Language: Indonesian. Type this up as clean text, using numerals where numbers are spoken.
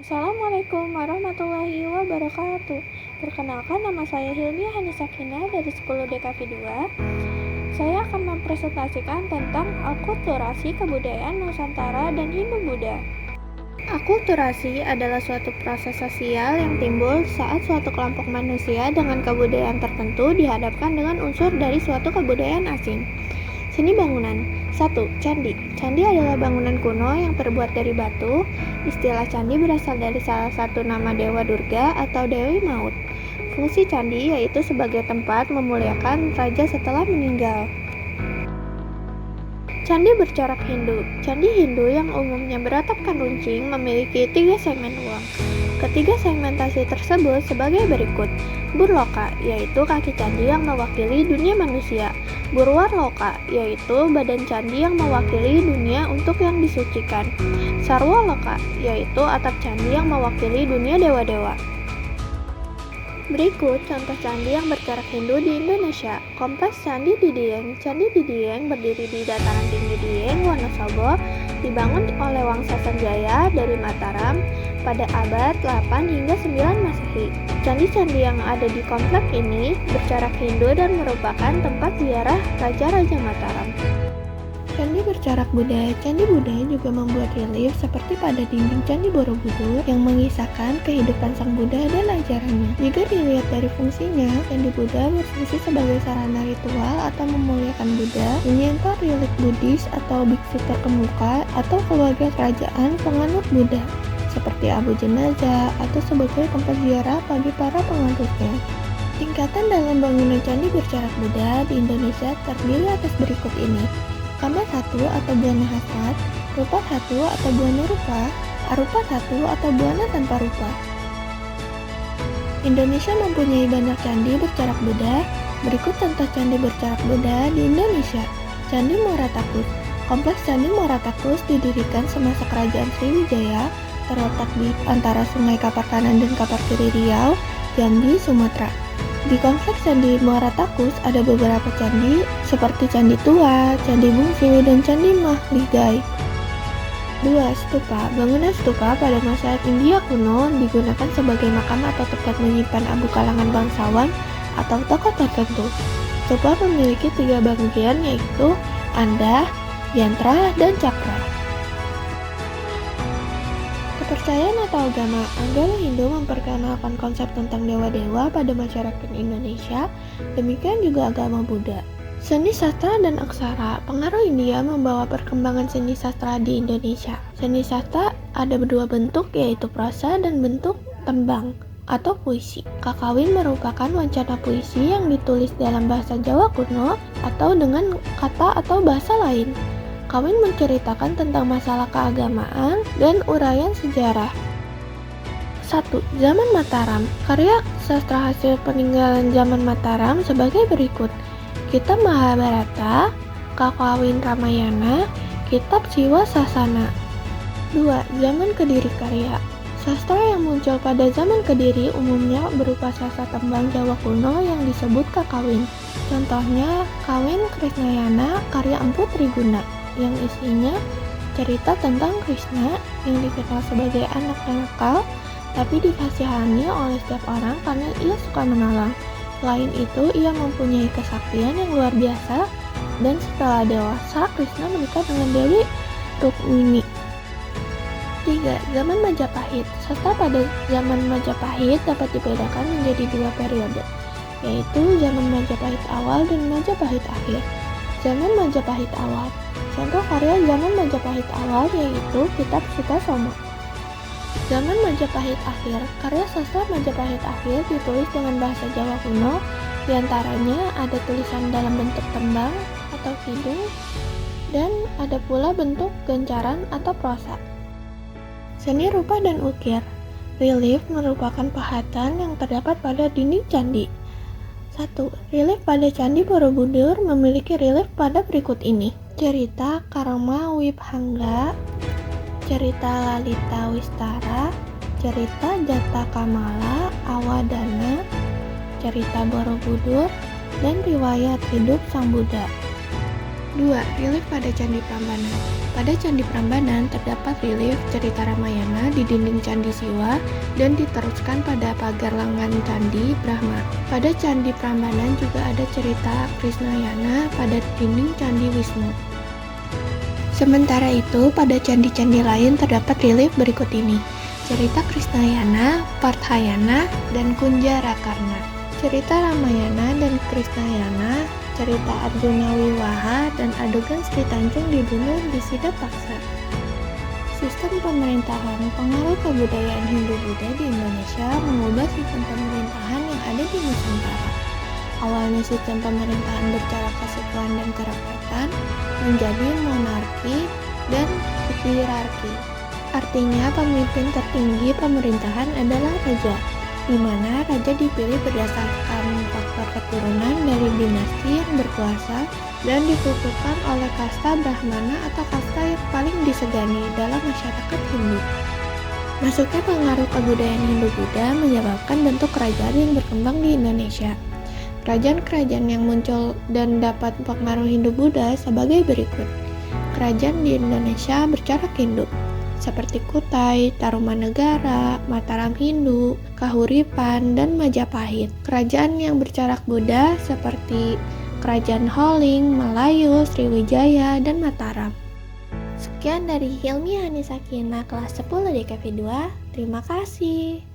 Assalamualaikum warahmatullahi wabarakatuh. Perkenalkan, nama saya Hilmi Hanisakina dari 10 DKV 2. Saya akan mempresentasikan tentang akulturasi kebudayaan Nusantara dan Hindu-Buddha. Akulturasi adalah suatu proses sosial yang timbul saat suatu kelompok manusia dengan kebudayaan tertentu dihadapkan dengan unsur dari suatu kebudayaan asing. Seni bangunan. 1. Candi. Candi adalah bangunan kuno yang terbuat dari batu. Istilah candi berasal dari salah satu nama Dewa Durga atau Dewi Maut. Fungsi candi yaitu sebagai tempat memuliakan raja setelah meninggal. Candi bercorak Hindu. Candi Hindu yang umumnya beratapkan runcing memiliki 3 segmen ruang. Ketiga segmentasi tersebut sebagai berikut. Burloka, yaitu kaki candi yang mewakili dunia manusia. Burwarloka, yaitu badan candi yang mewakili dunia untuk yang disucikan. Sarwaloka, yaitu atap candi yang mewakili dunia dewa-dewa. Berikut contoh candi yang bercorak Hindu di Indonesia. Kompleks Candi di Dieng. Candi di Dieng berdiri di dataran tinggi Dieng, Wonosobo, dibangun oleh Wangsa Sanjaya dari Mataram pada abad 8 hingga 9 Masehi. Candi-candi yang ada di kompleks ini bercorak Hindu dan merupakan tempat ziarah Raja-Raja Mataram. Candi bercorak Buddha. Candi Buddha juga membuat relief seperti pada dinding Candi Borobudur yang mengisahkan kehidupan Sang Buddha dan ajarannya. Jika dilihat dari fungsinya, Candi Buddha berfungsi sebagai sarana ritual atau memuliakan Buddha, menyimpan relief Buddhis atau biksu terkemuka atau keluarga kerajaan penganut Buddha, seperti Abu Jenazah atau sebagai tempat ziarah bagi para penganutnya. Tingkatan dalam bangunan candi bercorak Buddha di Indonesia terdiri atas berikut ini. Kama 1 atau buana hasrat, rupa 1 atau buana rupa, arupa 1 atau buana tanpa rupa. Indonesia mempunyai banyak candi bercorak Buddha. Berikut contoh candi bercorak Buddha di Indonesia. Candi Muara Takus. Kompleks Candi Muara Takus didirikan semasa Kerajaan Sriwijaya, terletak di antara Sungai Kapak Kanan dan Kapak Kiri Riau, Jambi, Sumatera. Di kompleks Candi Muara Takus ada beberapa candi seperti Candi Tua, Candi Bungsu, dan Candi Mahligai. 2. Stupa. Bangunan stupa pada masa India kuno digunakan sebagai makam atau tempat menyimpan abu kalangan bangsawan atau tokoh tertentu. Stupa memiliki 3 bagian yaitu Anda, Yantra, dan Cakra. Kepercayaan atau agama. Agama Hindu memperkenalkan konsep tentang dewa-dewa pada masyarakat Indonesia, demikian juga agama Buddha. Seni sastra dan aksara. Pengaruh India membawa perkembangan seni sastra di Indonesia. Seni sastra ada 2 bentuk, yaitu prosa dan bentuk tembang atau puisi. Kakawin merupakan wacana puisi yang ditulis dalam bahasa Jawa kuno atau dengan kata atau bahasa lain. Kawin menceritakan tentang masalah keagamaan dan uraian sejarah. 1. Zaman Mataram. Karya sastra hasil peninggalan zaman Mataram sebagai berikut. Kitab Mahabharata, Kakawin Ramayana, Kitab Siwa Sasana. 2. Zaman Kediri karya. Sastra yang muncul pada zaman Kediri umumnya berupa sastra tembang Jawa kuno yang disebut kakawin. Contohnya Kawin Krisnayana karya Empu Triguna, yang isinya cerita tentang Krishna yang dikenal sebagai anak nakal tapi dikasihani oleh setiap orang karena ia suka menolong. Selain itu, ia mempunyai kesaktian yang luar biasa, dan setelah dewasa Krishna menikah dengan Dewi Rukmini. 3. Zaman Majapahit. Sastra pada zaman Majapahit dapat dibedakan menjadi 2 periode, yaitu zaman Majapahit awal dan Majapahit akhir. Zaman Majapahit awal. Contoh karya zaman Majapahit awal yaitu Kitab Sutasoma. Zaman Majapahit akhir. Karya sastra Majapahit akhir ditulis dengan bahasa Jawa kuno, diantaranya ada tulisan dalam bentuk tembang atau kidung, dan ada pula bentuk gancaran atau prosa. Seni rupa dan ukir. Relief merupakan pahatan yang terdapat pada dinding candi. 1. Relief pada Candi Borobudur memiliki relief pada berikut ini. Cerita Karma Wibhangga, cerita Lalita Wistara, cerita Jata Kamala Awadana, cerita Borobudur, dan riwayat hidup Sang Buddha. 2. Relief pada Candi Prambanan. Pada Candi Prambanan terdapat relief cerita Ramayana di dinding Candi Siwa dan diteruskan pada pagar lengan Candi Brahma. Pada Candi Prambanan juga ada cerita Krishnayana pada dinding Candi Wisnu. Sementara itu, pada candi-candi lain terdapat relief berikut ini. Cerita Krishnayana, Parthayana, dan Kunjarakarna. Cerita Ramayana dan Krishnayana, cerita Arjuna Wiwaha, dan adegan Sri Tanjung dibunuh di Sidapaksa. Sistem pemerintahan pengaruh kebudayaan Hindu-Buddha di Indonesia mengubah sistem pemerintahan yang ada di Nusantara. Awalnya sistem pemerintahan bercara kesukuan dan kerakyatan menjadi monarki dan hierarki. Artinya pemimpin tertinggi pemerintahan adalah raja, di mana raja dipilih berdasarkan faktor keturunan dari dinasti yang berkuasa dan dikukuhkan oleh kasta Brahmana atau kasta yang paling disegani dalam masyarakat Hindu. Masuknya pengaruh kebudayaan Hindu-Buddha menyebabkan bentuk kerajaan yang berkembang di Indonesia. Kerajaan-kerajaan yang muncul dan dapat pengaruh Hindu-Buddha sebagai berikut. Kerajaan di Indonesia bercorak Hindu, seperti Kutai, Tarumanegara, Mataram Hindu, Kahuripan, dan Majapahit. Kerajaan yang bercorak Buddha seperti Kerajaan Holling, Melayu, Sriwijaya, dan Mataram. Sekian dari Hilmi Anissa Kina kelas 10 DKV 2. Terima kasih.